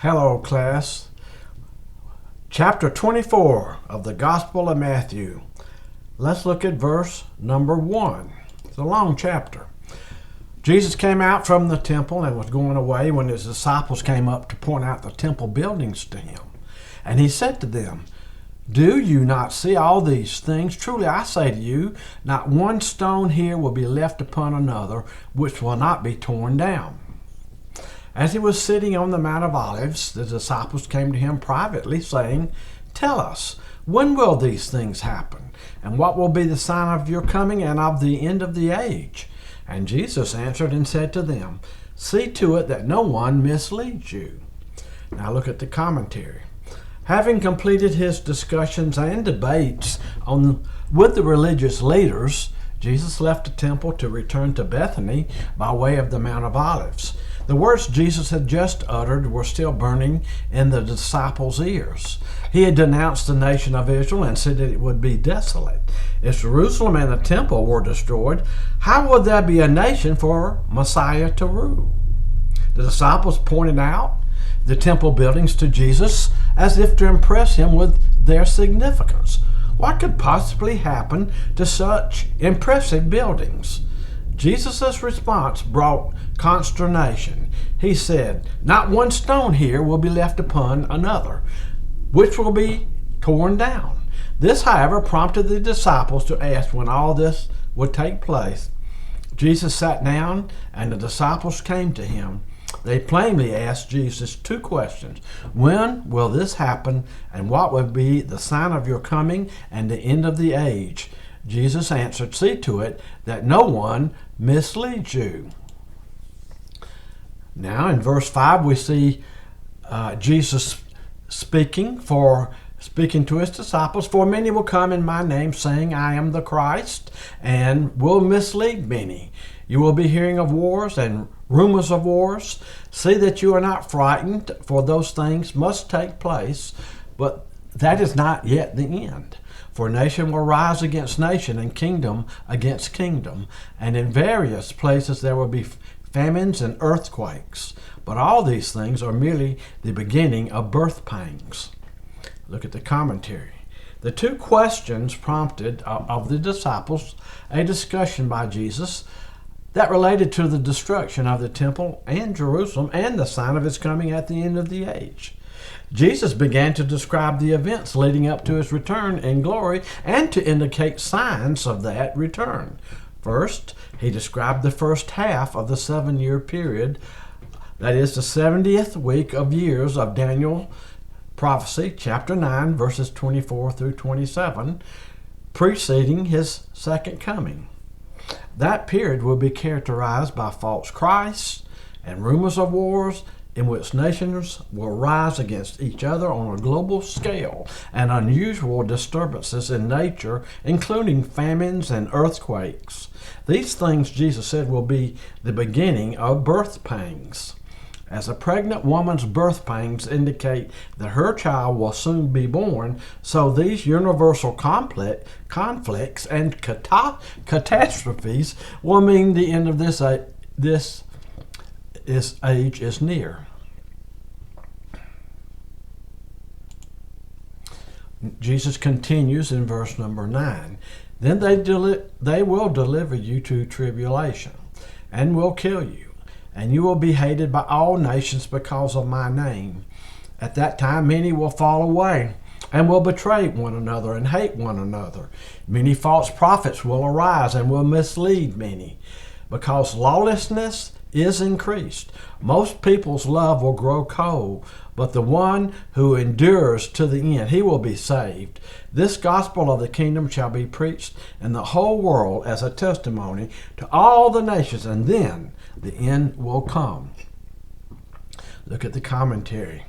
Hello, class. Chapter 24 of the Gospel of Matthew. Let's look at verse number 1. It's a long chapter. Jesus came out from the temple and was going away when his disciples came up to point out the temple buildings to him. And he said to them, "Do you not see all these things? Truly I say to you, not one stone here will be left upon another, which will not be torn down." As he was sitting on the Mount of Olives, the disciples came to him privately, saying, "Tell us, when will these things happen? And what will be the sign of your coming and of the end of the age?" And Jesus answered and said to them, "See to it that no one misleads you." Now look at the commentary. Having completed his discussions and debates with the religious leaders, Jesus left the temple to return to Bethany by way of the Mount of Olives. The words Jesus had just uttered were still burning in the disciples' ears. He had denounced the nation of Israel and said that it would be desolate. If Jerusalem and the temple were destroyed, how would there be a nation for Messiah to rule? The disciples pointed out the temple buildings to Jesus as if to impress him with their significance. What could possibly happen to such impressive buildings? Jesus' response brought consternation. He said, "Not one stone here will be left upon another, which will be torn down." This, however, prompted the disciples to ask when all this would take place. Jesus sat down, and the disciples came to him. They plainly asked Jesus two questions. When will this happen, and what will be the sign of your coming and the end of the age? Jesus answered, "See to it that no one misleads you." Now in verse 5 we see Jesus speaking to his disciples, "For many will come in my name, saying, 'I am the Christ,' and will mislead many. You will be hearing of wars and rumors of wars. See that you are not frightened, for those things must take place, but that is not yet the end. For nation will rise against nation and kingdom against kingdom, and in various places there will be famines and earthquakes. But all these things are merely the beginning of birth pangs." Look at the commentary. The two questions prompted of the disciples a discussion by Jesus that related to the destruction of the temple and Jerusalem and the sign of his coming at the end of the age. Jesus began to describe the events leading up to his return in glory and to indicate signs of that return. First, he described the first half of the 7-year period, that is the 70th week of years of Daniel prophecy, chapter 9, verses 24 through 27, preceding his second coming. That period will be characterized by false Christs and rumors of wars in which nations will rise against each other on a global scale, and unusual disturbances in nature, including famines and earthquakes. These things, Jesus said, will be the beginning of birth pangs. As a pregnant woman's birth pangs indicate that her child will soon be born, so these universal conflicts and catastrophes will mean the end of this age is near. Jesus continues in verse number 9. "Then they will deliver you to tribulation and will kill you, and you will be hated by all nations because of my name. At that time many will fall away and will betray one another and hate one another. Many false prophets will arise and will mislead many. Because lawlessness is increased, most people's love will grow cold, but the one who endures to the end, he will be saved. This gospel of the kingdom shall be preached in the whole world as a testimony to all the nations, and then the end will come." Look at the commentary.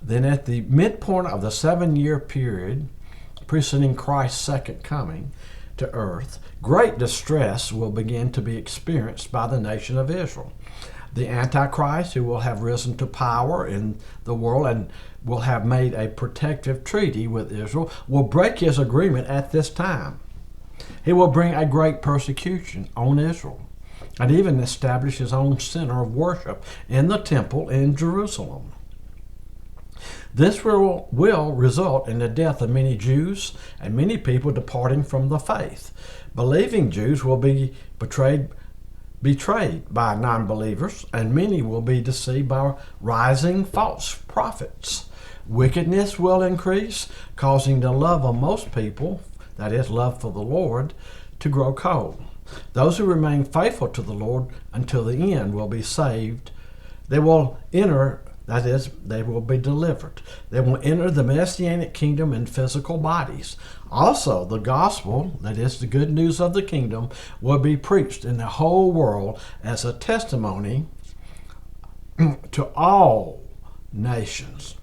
"Then at the midpoint of the 7-year period preceding Christ's second coming to earth, great distress will begin to be experienced by the nation of Israel. The Antichrist, who will have risen to power in the world and will have made a protective treaty with Israel, will break his agreement at this time. He will bring a great persecution on Israel and even establish his own center of worship in the temple in Jerusalem. This will result in the death of many Jews and many people departing from the faith. Believing Jews will be betrayed by non-believers, and many will be deceived by rising false prophets. Wickedness will increase, causing the love of most people, that is, love for the Lord, to grow cold. Those who remain faithful to the Lord until the end will be saved. They will enter, that is, they will be delivered. They will enter the Messianic kingdom in physical bodies. Also, the gospel, that is, the good news of the kingdom, will be preached in the whole world as a testimony to all nations.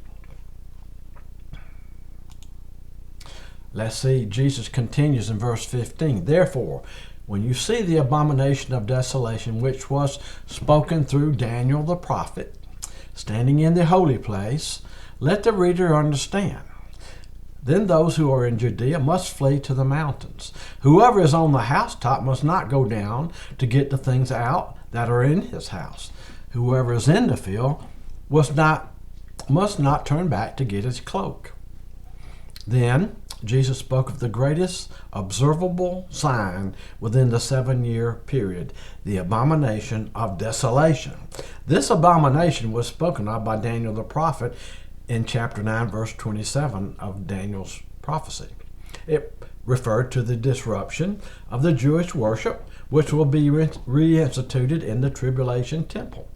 Let's see, Jesus continues in verse 15. Therefore, when you see the abomination of desolation, which was spoken through Daniel the prophet, standing in the holy place, let the reader understand. Then those who are in Judea must flee to the mountains. Whoever is on the housetop must not go down to get the things out that are in his house. Whoever is in the field must not turn back to get his cloak. Then Jesus spoke of the greatest observable sign within the 7-year period, the abomination of desolation. This abomination was spoken of by Daniel the prophet in chapter 9, verse 27 of Daniel's prophecy. It referred to the disruption of the Jewish worship, which will be reinstituted in the tribulation temple,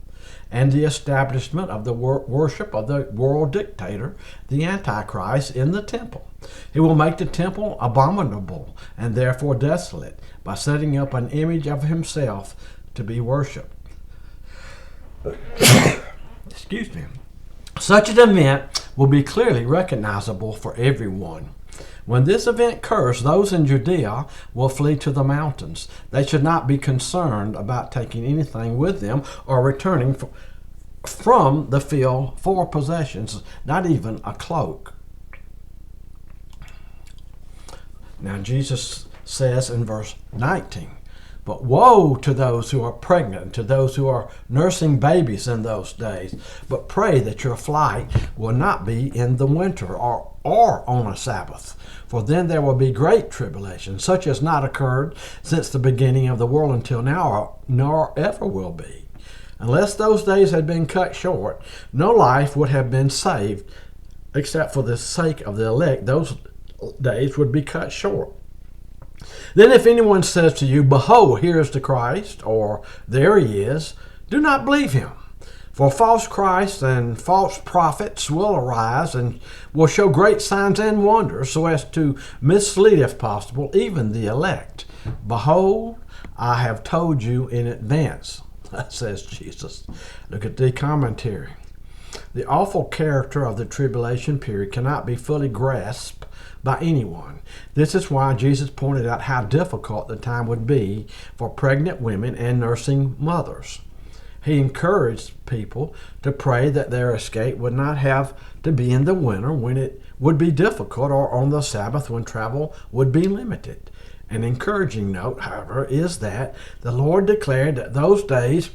and the establishment of the worship of the world dictator, the Antichrist, in the temple. He will make the temple abominable and therefore desolate by setting up an image of himself to be worshipped. Excuse me. Such an event will be clearly recognizable for everyone. When this event occurs, those in Judea will flee to the mountains. They should not be concerned about taking anything with them or returning from the field for possessions, not even a cloak. Now Jesus says in verse 19, but woe to those who are pregnant, to those who are nursing babies in those days. But pray that your flight will not be in the winter or on a Sabbath. For then there will be great tribulation, such as not occurred since the beginning of the world until now, nor ever will be. Unless those days had been cut short, no life would have been saved, except for the sake of the elect. Those days would be cut short. Then if anyone says to you, behold, here is the Christ, or there he is, do not believe him. For false Christs and false prophets will arise and will show great signs and wonders, so as to mislead, if possible, even the elect. Behold, I have told you in advance, says Jesus. Look at the commentary. The awful character of the tribulation period cannot be fully grasped by anyone. This is why Jesus pointed out how difficult the time would be for pregnant women and nursing mothers. He encouraged people to pray that their escape would not have to be in the winter when it would be difficult, or on the Sabbath when travel would be limited. An encouraging note, however, is that the Lord declared that those days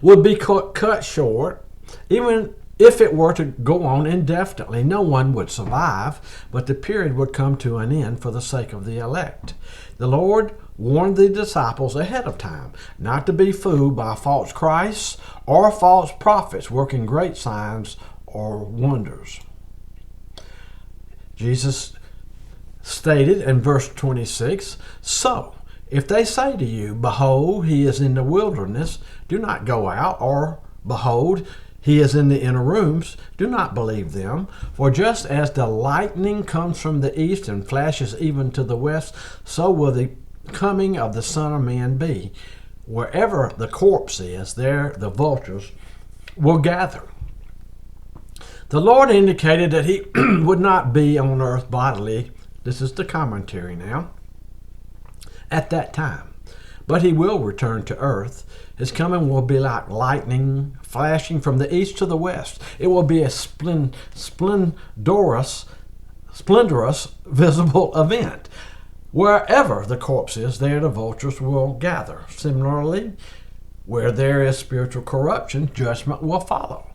would be cut short. Even if it were to go on indefinitely, no one would survive, but the period would come to an end for the sake of the elect. The Lord warned the disciples ahead of time not to be fooled by false Christs or false prophets working great signs or wonders. Jesus stated in verse 26, so if they say to you, behold, he is in the wilderness, do not go out, or behold, he is in the inner rooms, do not believe them. For just as the lightning comes from the east and flashes even to the west, so will the coming of the Son of Man be. Wherever the corpse is, there the vultures will gather. The Lord indicated that he would not be on earth bodily. This is the commentary now. At that time. But he will return to earth. His coming will be like lightning flashing from the east to the west. It will be a splendorous visible event. Wherever the corpse is, there the vultures will gather. Similarly, where there is spiritual corruption, judgment will follow.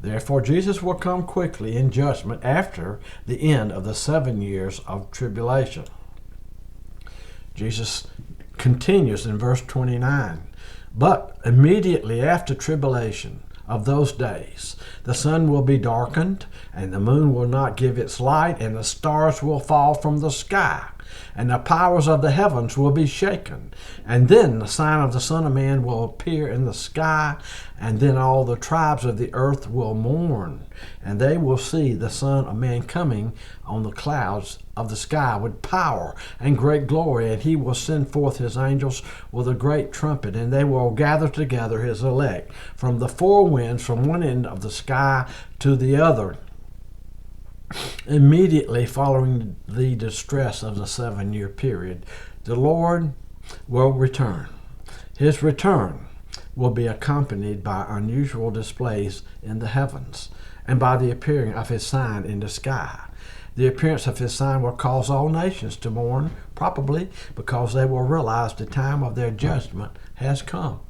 Therefore, Jesus will come quickly in judgment after the end of the 7 years of tribulation. Jesus continues in verse 29. But immediately after tribulation of those days, the sun will be darkened, and the moon will not give its light, and the stars will fall from the sky, and the powers of the heavens will be shaken. And then the sign of the Son of Man will appear in the sky, and then all the tribes of the earth will mourn, and they will see the Son of Man coming on the clouds of the sky with power and great glory. And he will send forth his angels with a great trumpet, and they will gather together his elect from the four winds, from one end of the sky to the other. Immediately following the distress of the 7-year period, the Lord will return. His return will be accompanied by unusual displays in the heavens and by the appearing of his sign in the sky. The appearance of his sign will cause all nations to mourn, probably because they will realize the time of their judgment has come.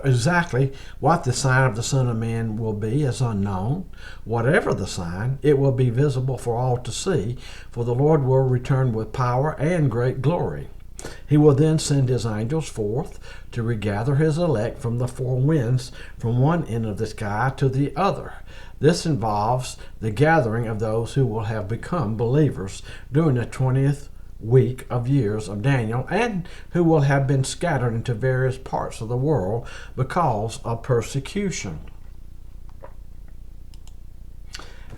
Exactly what the sign of the Son of Man will be is unknown. Whatever the sign, it will be visible for all to see, for the Lord will return with power and great glory. He will then send his angels forth to regather his elect from the four winds, from one end of the sky to the other. This involves the gathering of those who will have become believers during the 20th week of years of Daniel, and who will have been scattered into various parts of the world because of persecution.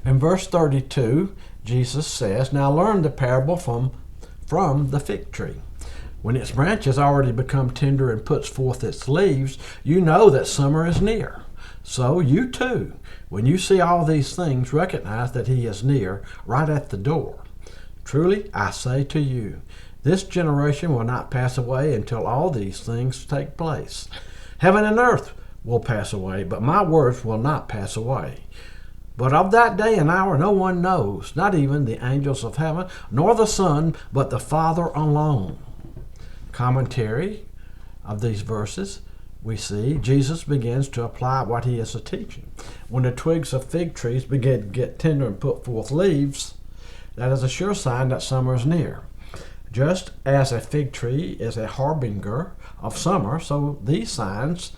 In verse 32, Jesus says, "Now learn the parable from the fig tree. When its branch has already become tender and puts forth its leaves, you know that summer is near. So you too, when you see all these things, recognize that he is near, right at the door. Truly, I say to you, this generation will not pass away until all these things take place. Heaven and earth will pass away, but my words will not pass away. But of that day and hour no one knows, not even the angels of heaven, nor the Son, but the Father alone." Commentary of these verses, we see Jesus begins to apply what he is teaching. When the twigs of fig trees begin to get tender and put forth leaves, that is a sure sign that summer is near. Just as a fig tree is a harbinger of summer, so these signs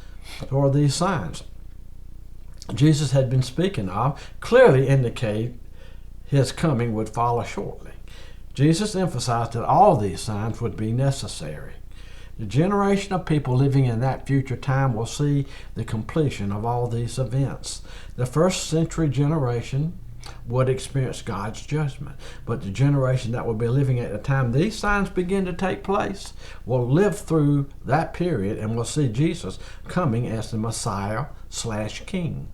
Jesus had been speaking of clearly indicate his coming would follow shortly. Jesus emphasized that all these signs would be necessary. The generation of people living in that future time will see the completion of all these events. The first century generation would experience God's judgment, but the generation that will be living at the time these signs begin to take place will live through that period and will see Jesus coming as the Messiah/King.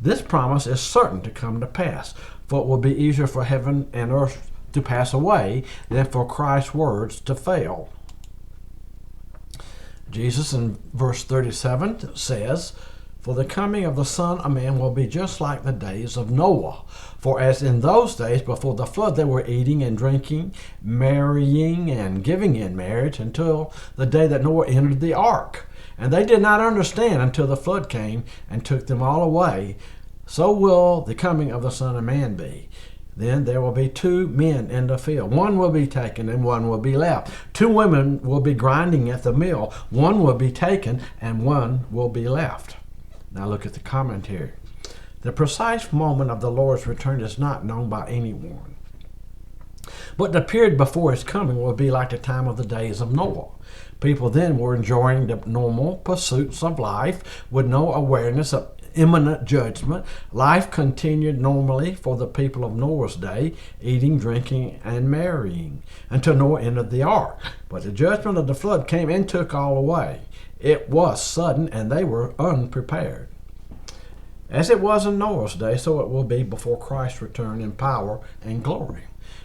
This promise is certain to come to pass, for it will be easier for heaven and earth to pass away than for Christ's words to fail. Jesus in verse 37 says, "For the coming of the Son of Man will be just like the days of Noah. For as in those days before the flood they were eating and drinking, marrying and giving in marriage until the day that Noah entered the ark. And they did not understand until the flood came and took them all away. So will the coming of the Son of Man be. Then there will be two men in the field. One will be taken and one will be left. Two women will be grinding at the mill. One will be taken and one will be left." Now look at the commentary. "The precise moment of the Lord's return is not known by anyone. But the period before his coming will be like the time of the days of Noah. People then were enjoying the normal pursuits of life with no awareness of imminent judgment. Life continued normally for the people of Noah's day, eating, drinking, and marrying, until Noah entered the ark. But the judgment of the flood came and took all away. It was sudden, and they were unprepared. As it was in Noah's day, so it will be before Christ's return in power and glory.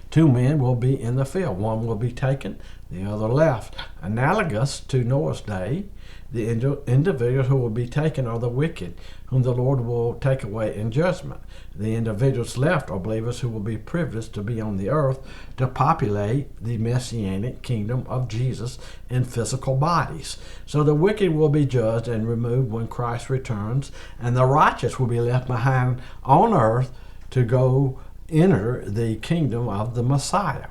Two men will be in the field. One will be taken, the other left. Analogous to Noah's day, The individuals who will be taken are the wicked, whom the Lord will take away in judgment. The individuals left are believers who will be privileged to be on the earth to populate the messianic kingdom of Jesus in physical bodies. So the wicked will be judged and removed when Christ returns, and the righteous will be left behind on earth to go enter the kingdom of the Messiah.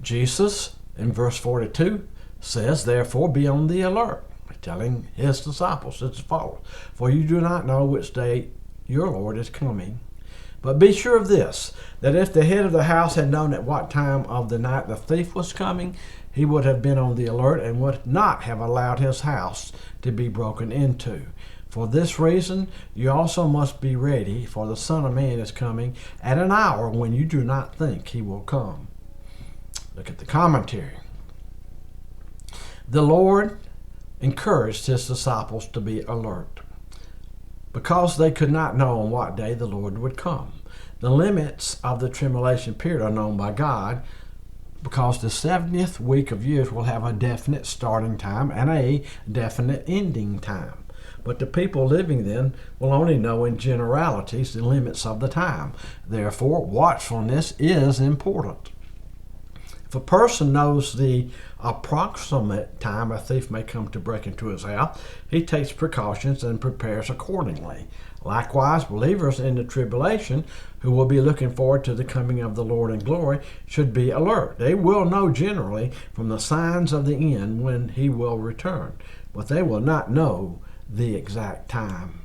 Jesus, in verse 42, says, therefore, be on the alert, telling his disciples as follows, for you do not know which day your Lord is coming. But be sure of this, that if the head of the house had known at what time of the night the thief was coming, he would have been on the alert and would not have allowed his house to be broken into. For this reason, you also must be ready, for the Son of Man is coming at an hour when you do not think he will come. Look at the commentary. The Lord encouraged his disciples to be alert because they could not know on what day the Lord would come. The limits of the tribulation period are known by God because the 70th week of years will have a definite starting time and a definite ending time. But the people living then will only know in generalities the limits of the time. Therefore, watchfulness is important. If a person knows the approximate time a thief may come to break into his house, he takes precautions and prepares accordingly. Likewise, believers in the tribulation who will be looking forward to the coming of the Lord in glory should be alert. They will know generally from the signs of the end when he will return, but they will not know the exact time.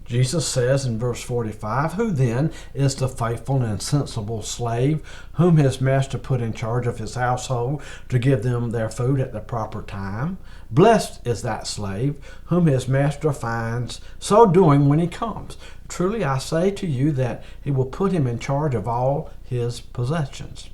Jesus says in verse 45, who then is the faithful and sensible slave whom his master put in charge of his household to give them their food at the proper time? Blessed is that slave whom his master finds so doing when he comes. Truly I say to you that he will put him in charge of all his possessions.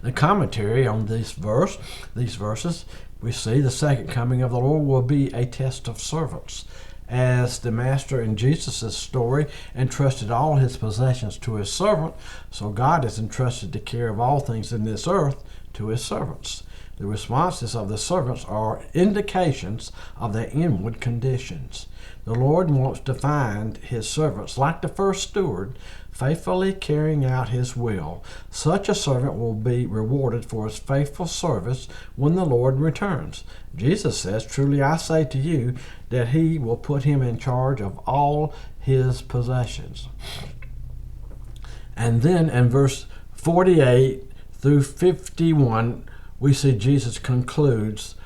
The commentary on these verses, we see the second coming of the Lord will be a test of servants. As the master in Jesus' story entrusted all his possessions to his servant, so God has entrusted the care of all things in this earth to his servants. The responses of the servants are indications of their inward conditions. The Lord wants to find his servants, like the first steward, faithfully carrying out his will. Such a servant will be rewarded for his faithful service when the Lord returns. Jesus says, truly I say to you that he will put him in charge of all his possessions. And then in verse 48 through 51, we see Jesus concludes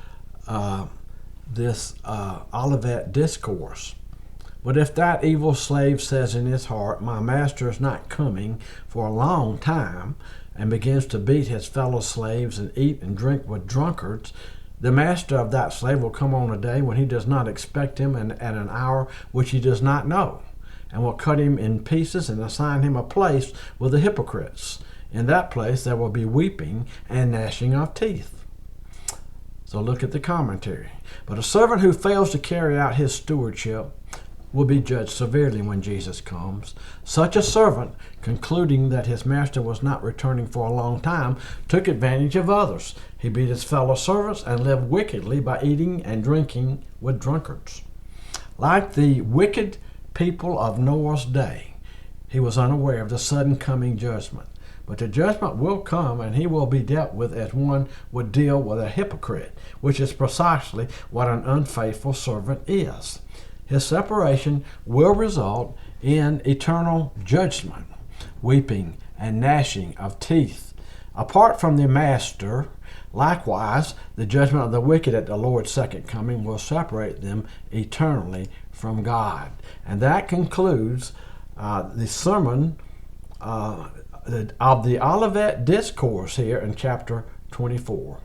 this Olivet discourse. But if that evil slave says in his heart, my master is not coming for a long time, and begins to beat his fellow slaves and eat and drink with drunkards, the master of that slave will come on a day when he does not expect him and at an hour which he does not know, and will cut him in pieces and assign him a place with the hypocrites. In that place there will be weeping and gnashing of teeth. So look at the commentary. But a servant who fails to carry out his stewardship will be judged severely when Jesus comes. Such a servant, concluding that his master was not returning for a long time, took advantage of others. He beat his fellow servants and lived wickedly by eating and drinking with drunkards. Like the wicked people of Noah's day, he was unaware of the sudden coming judgment. But the judgment will come, and he will be dealt with as one would deal with a hypocrite, which is precisely what an unfaithful servant is. His separation will result in eternal judgment, weeping and gnashing of teeth. Apart from the master, likewise, the judgment of the wicked at the Lord's second coming will separate them eternally from God. And that concludes the sermon of the Olivet Discourse here in chapter 24.